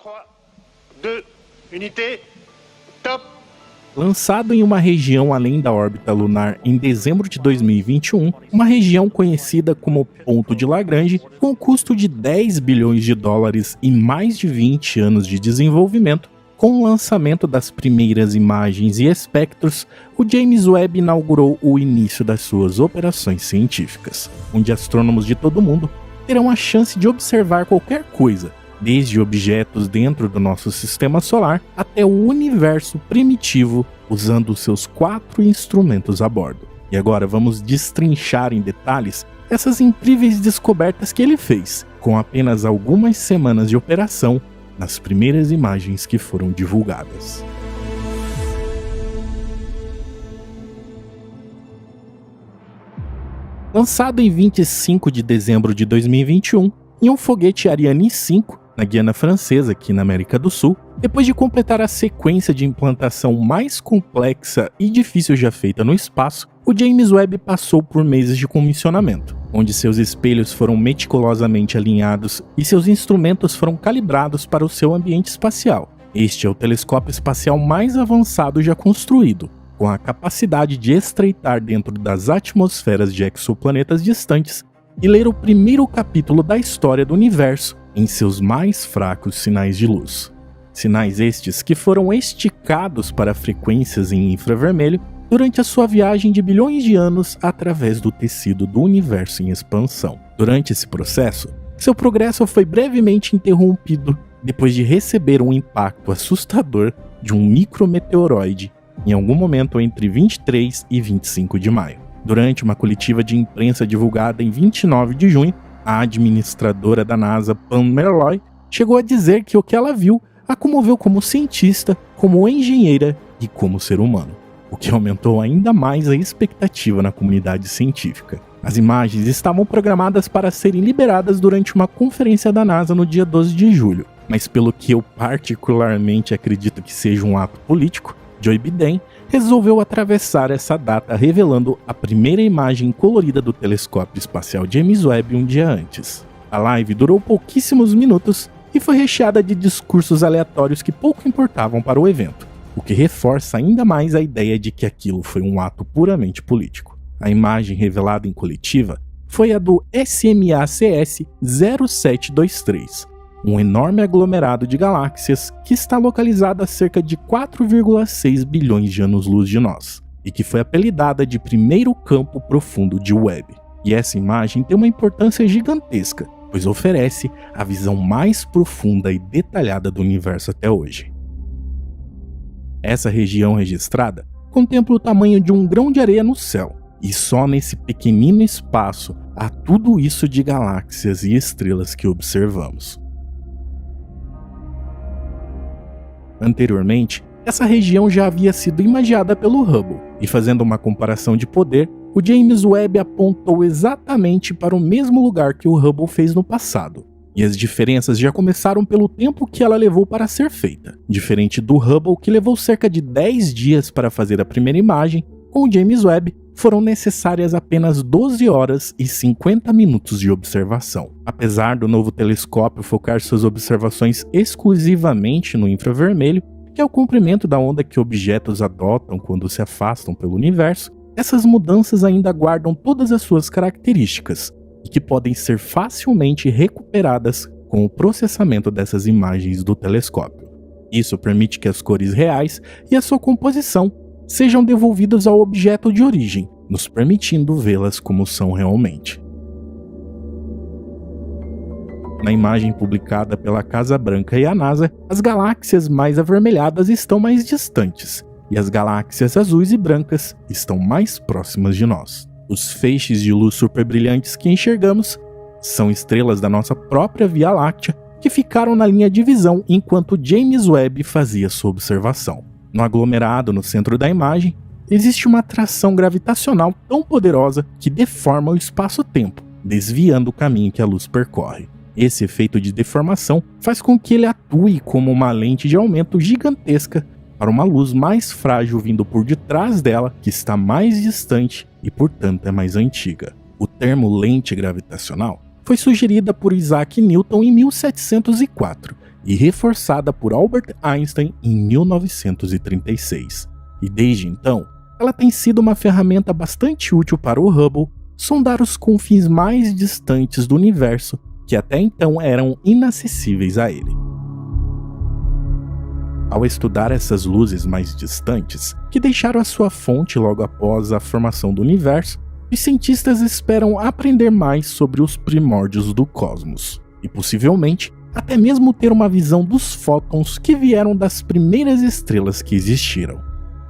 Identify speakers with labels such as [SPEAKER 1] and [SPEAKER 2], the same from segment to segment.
[SPEAKER 1] 3, 2, unité, top!
[SPEAKER 2] Lançado em uma região além da órbita lunar em dezembro de 2021, uma região conhecida como Ponto de Lagrange, com custo de 10 bilhões de dólares e mais de 20 anos de desenvolvimento, com o lançamento das primeiras imagens e espectros, o James Webb inaugurou o início das suas operações científicas, onde astrônomos de todo o mundo terão a chance de observar qualquer coisa, desde objetos dentro do nosso sistema solar até o universo primitivo, usando os seus 4 instrumentos a bordo. E agora vamos destrinchar em detalhes essas incríveis descobertas que ele fez, com apenas algumas semanas de operação, nas primeiras imagens que foram divulgadas. Lançado em 25 de dezembro de 2021, em um foguete Ariane 5, na Guiana Francesa, aqui na América do Sul, depois de completar a sequência de implantação mais complexa e difícil já feita no espaço, o James Webb passou por meses de comissionamento, onde seus espelhos foram meticulosamente alinhados e seus instrumentos foram calibrados para o seu ambiente espacial. Este é o telescópio espacial mais avançado já construído, com a capacidade de estreitar dentro das atmosferas de exoplanetas distantes e ler o primeiro capítulo da história do universo em seus mais fracos sinais de luz. Sinais estes que foram esticados para frequências em infravermelho durante a sua viagem de bilhões de anos através do tecido do universo em expansão. Durante esse processo, seu progresso foi brevemente interrompido depois de receber um impacto assustador de um micrometeoroide em algum momento entre 23 e 25 de maio. Durante uma coletiva de imprensa divulgada em 29 de junho, a administradora da NASA, Pam Merloy, chegou a dizer que o que ela viu a comoveu como cientista, como engenheira e como ser humano, o que aumentou ainda mais a expectativa na comunidade científica. As imagens estavam programadas para serem liberadas durante uma conferência da NASA no dia 12 de julho, mas pelo que eu particularmente acredito que seja um ato político, Joe Biden resolveu atravessar essa data revelando a primeira imagem colorida do telescópio espacial James Webb um dia antes. A live durou pouquíssimos minutos e foi recheada de discursos aleatórios que pouco importavam para o evento, o que reforça ainda mais a ideia de que aquilo foi um ato puramente político. A imagem revelada em coletiva foi a do SMACS 0723, um enorme aglomerado de galáxias que está localizado a cerca de 4,6 bilhões de anos-luz de nós, e que foi apelidada de primeiro campo profundo de Webb. E essa imagem tem uma importância gigantesca, pois oferece a visão mais profunda e detalhada do universo até hoje. Essa região registrada contempla o tamanho de um grão de areia no céu, e só nesse pequenino espaço há tudo isso de galáxias e estrelas que observamos. Anteriormente, essa região já havia sido imaginada pelo Hubble, e fazendo uma comparação de poder, o James Webb apontou exatamente para o mesmo lugar que o Hubble fez no passado. E as diferenças já começaram pelo tempo que ela levou para ser feita. Diferente do Hubble, que levou cerca de 10 dias para fazer a primeira imagem, com o James Webb foram necessárias apenas 12 horas e 50 minutos de observação. Apesar do novo telescópio focar suas observações exclusivamente no infravermelho, que é o comprimento da onda que objetos adotam quando se afastam pelo universo, essas mudanças ainda guardam todas as suas características e que podem ser facilmente recuperadas com o processamento dessas imagens do telescópio. Isso permite que as cores reais e a sua composição sejam devolvidos ao objeto de origem, nos permitindo vê-las como são realmente. Na imagem publicada pela Casa Branca e a NASA, as galáxias mais avermelhadas estão mais distantes, e as galáxias azuis e brancas estão mais próximas de nós. Os feixes de luz superbrilhantes que enxergamos são estrelas da nossa própria Via Láctea que ficaram na linha de visão enquanto James Webb fazia sua observação. No aglomerado no centro da imagem, existe uma atração gravitacional tão poderosa que deforma o espaço-tempo, desviando o caminho que a luz percorre. Esse efeito de deformação faz com que ele atue como uma lente de aumento gigantesca para uma luz mais frágil vindo por detrás dela, que está mais distante e, portanto, é mais antiga. O termo lente gravitacional foi sugerida por Isaac Newton em 1704 e reforçada por Albert Einstein em 1936. E desde então, ela tem sido uma ferramenta bastante útil para o Hubble sondar os confins mais distantes do universo que até então eram inacessíveis a ele. Ao estudar essas luzes mais distantes, que deixaram a sua fonte logo após a formação do universo, os cientistas esperam aprender mais sobre os primórdios do cosmos, e possivelmente até mesmo ter uma visão dos fótons que vieram das primeiras estrelas que existiram.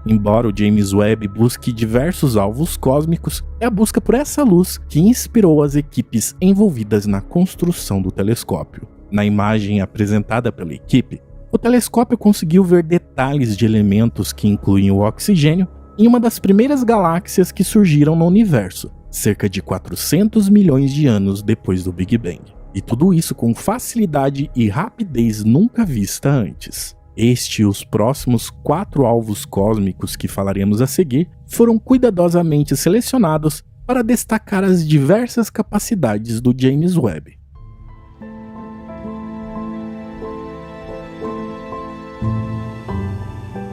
[SPEAKER 2] Embora o James Webb busque diversos alvos cósmicos, é a busca por essa luz que inspirou as equipes envolvidas na construção do telescópio. Na imagem apresentada pela equipe, o telescópio conseguiu ver detalhes de elementos que incluem o oxigênio em uma das primeiras galáxias que surgiram no universo, cerca de 400 milhões de anos depois do Big Bang. E tudo isso com facilidade e rapidez nunca vista antes. Este e os próximos 4 alvos cósmicos que falaremos a seguir foram cuidadosamente selecionados para destacar as diversas capacidades do James Webb.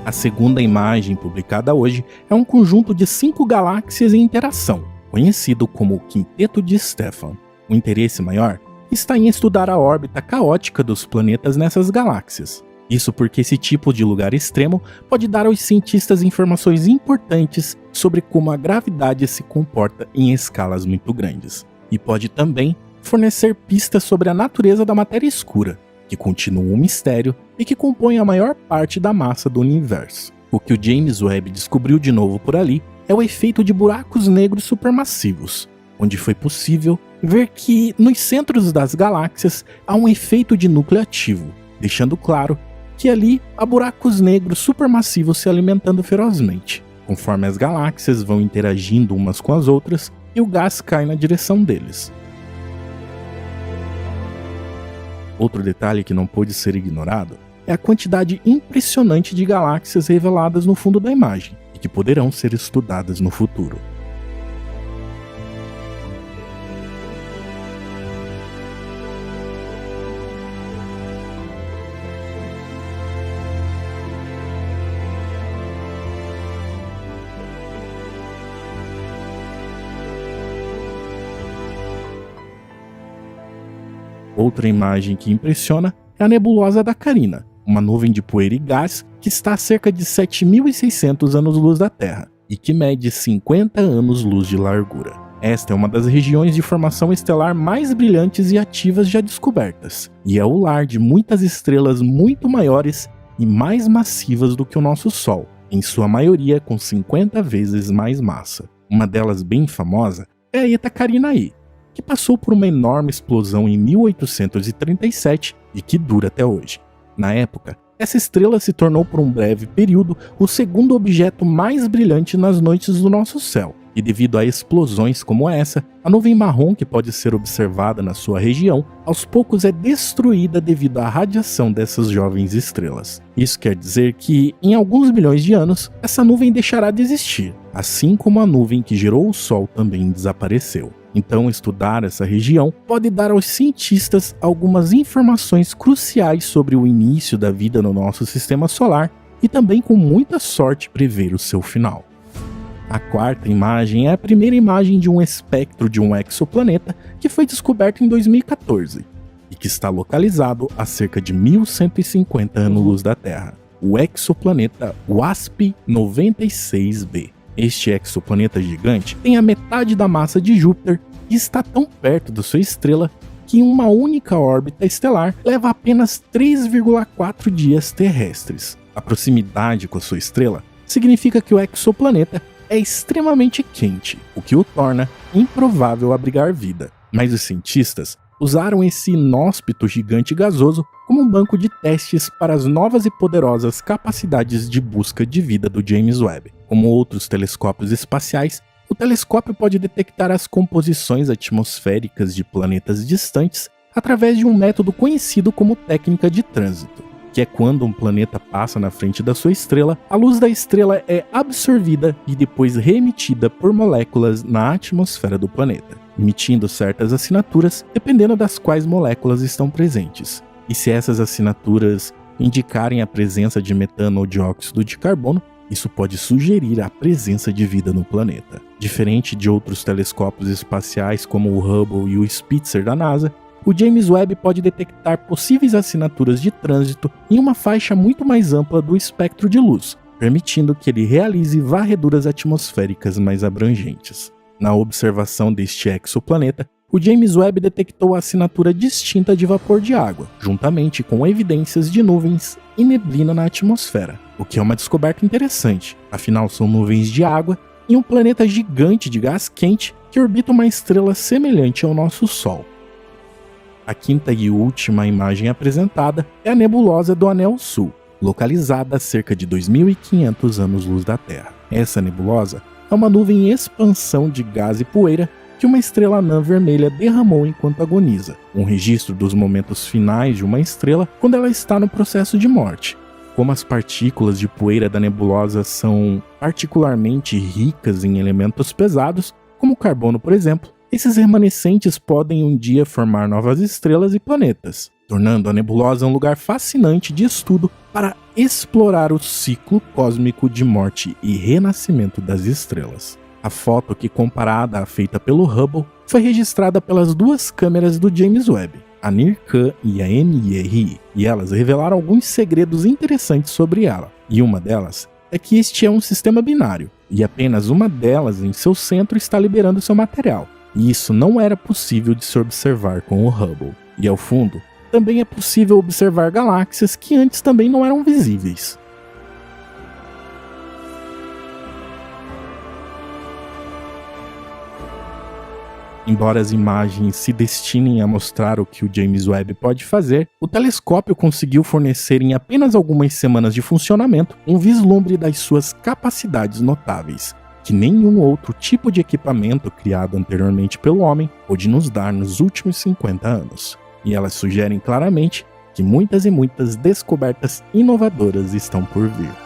[SPEAKER 2] A segunda imagem publicada hoje é um conjunto de 5 galáxias em interação, conhecido como o Quinteto de Stefan. O interesse maior está em estudar a órbita caótica dos planetas nessas galáxias. Isso porque esse tipo de lugar extremo pode dar aos cientistas informações importantes sobre como a gravidade se comporta em escalas muito grandes. E pode também fornecer pistas sobre a natureza da matéria escura, que continua um mistério e que compõe a maior parte da massa do universo. O que o James Webb descobriu de novo por ali é o efeito de buracos negros supermassivos, onde foi possível ver que nos centros das galáxias há um efeito de núcleo ativo, deixando claro que ali há buracos negros supermassivos se alimentando ferozmente, conforme as galáxias vão interagindo umas com as outras e o gás cai na direção deles. Outro detalhe que não pôde ser ignorado é a quantidade impressionante de galáxias reveladas no fundo da imagem e que poderão ser estudadas no futuro. Outra imagem que impressiona é a nebulosa da Carina, uma nuvem de poeira e gás que está a cerca de 7.600 anos-luz da Terra e que mede 50 anos-luz de largura. Esta é uma das regiões de formação estelar mais brilhantes e ativas já descobertas, e é o lar de muitas estrelas muito maiores e mais massivas do que o nosso Sol, em sua maioria com 50 vezes mais massa. Uma delas bem famosa é a Eta Carinae, que passou por uma enorme explosão em 1837 e que dura até hoje. Na época, essa estrela se tornou por um breve período o segundo objeto mais brilhante nas noites do nosso céu, e devido a explosões como essa, a nuvem marrom que pode ser observada na sua região, aos poucos é destruída devido à radiação dessas jovens estrelas. Isso quer dizer que, em alguns milhões de anos, essa nuvem deixará de existir, assim como a nuvem que gerou o Sol também desapareceu. Então, estudar essa região pode dar aos cientistas algumas informações cruciais sobre o início da vida no nosso sistema solar e também, com muita sorte, prever o seu final. A quarta imagem é a primeira imagem de um espectro de um exoplaneta que foi descoberto em 2014 e que está localizado a cerca de 1150 anos-luz da Terra, o exoplaneta WASP-96b. Este exoplaneta gigante tem a metade da massa de Júpiter e está tão perto da sua estrela que em uma única órbita estelar leva apenas 3,4 dias terrestres. A proximidade com a sua estrela significa que o exoplaneta é extremamente quente, o que o torna improvável abrigar vida. Mas os cientistas usaram esse inóspito gigante gasoso como um banco de testes para as novas e poderosas capacidades de busca de vida do James Webb. Como outros telescópios espaciais, o telescópio pode detectar as composições atmosféricas de planetas distantes através de um método conhecido como técnica de trânsito, que é quando um planeta passa na frente da sua estrela, a luz da estrela é absorvida e depois reemitida por moléculas na atmosfera do planeta, emitindo certas assinaturas dependendo das quais moléculas estão presentes. E se essas assinaturas indicarem a presença de metano ou dióxido de carbono, isso pode sugerir a presença de vida no planeta. Diferente de outros telescópios espaciais como o Hubble e o Spitzer da NASA, o James Webb pode detectar possíveis assinaturas de trânsito em uma faixa muito mais ampla do espectro de luz, permitindo que ele realize varreduras atmosféricas mais abrangentes. Na observação deste exoplaneta, o James Webb detectou a assinatura distinta de vapor de água, juntamente com evidências de nuvens e neblina na atmosfera, o que é uma descoberta interessante, afinal são nuvens de água em um planeta gigante de gás quente que orbita uma estrela semelhante ao nosso Sol. A quinta e última imagem apresentada é a nebulosa do Anel Sul, localizada a cerca de 2.500 anos-luz da Terra. Essa nebulosa é uma nuvem em expansão de gás e poeira que uma estrela anã vermelha derramou enquanto agoniza, um registro dos momentos finais de uma estrela quando ela está no processo de morte. Como as partículas de poeira da nebulosa são particularmente ricas em elementos pesados, como o carbono, por exemplo, esses remanescentes podem um dia formar novas estrelas e planetas, tornando a nebulosa um lugar fascinante de estudo para explorar o ciclo cósmico de morte e renascimento das estrelas. A foto, que comparada à feita pelo Hubble, foi registrada pelas duas câmeras do James Webb, a NIRCam e a NIRI, e elas revelaram alguns segredos interessantes sobre ela. E uma delas é que este é um sistema binário, e apenas uma delas em seu centro está liberando seu material. E isso não era possível de se observar com o Hubble. E ao fundo, também é possível observar galáxias que antes também não eram visíveis. Embora as imagens se destinem a mostrar o que o James Webb pode fazer, o telescópio conseguiu fornecer em apenas algumas semanas de funcionamento um vislumbre das suas capacidades notáveis, que nenhum outro tipo de equipamento criado anteriormente pelo homem pôde nos dar nos últimos 50 anos. E elas sugerem claramente que muitas e muitas descobertas inovadoras estão por vir.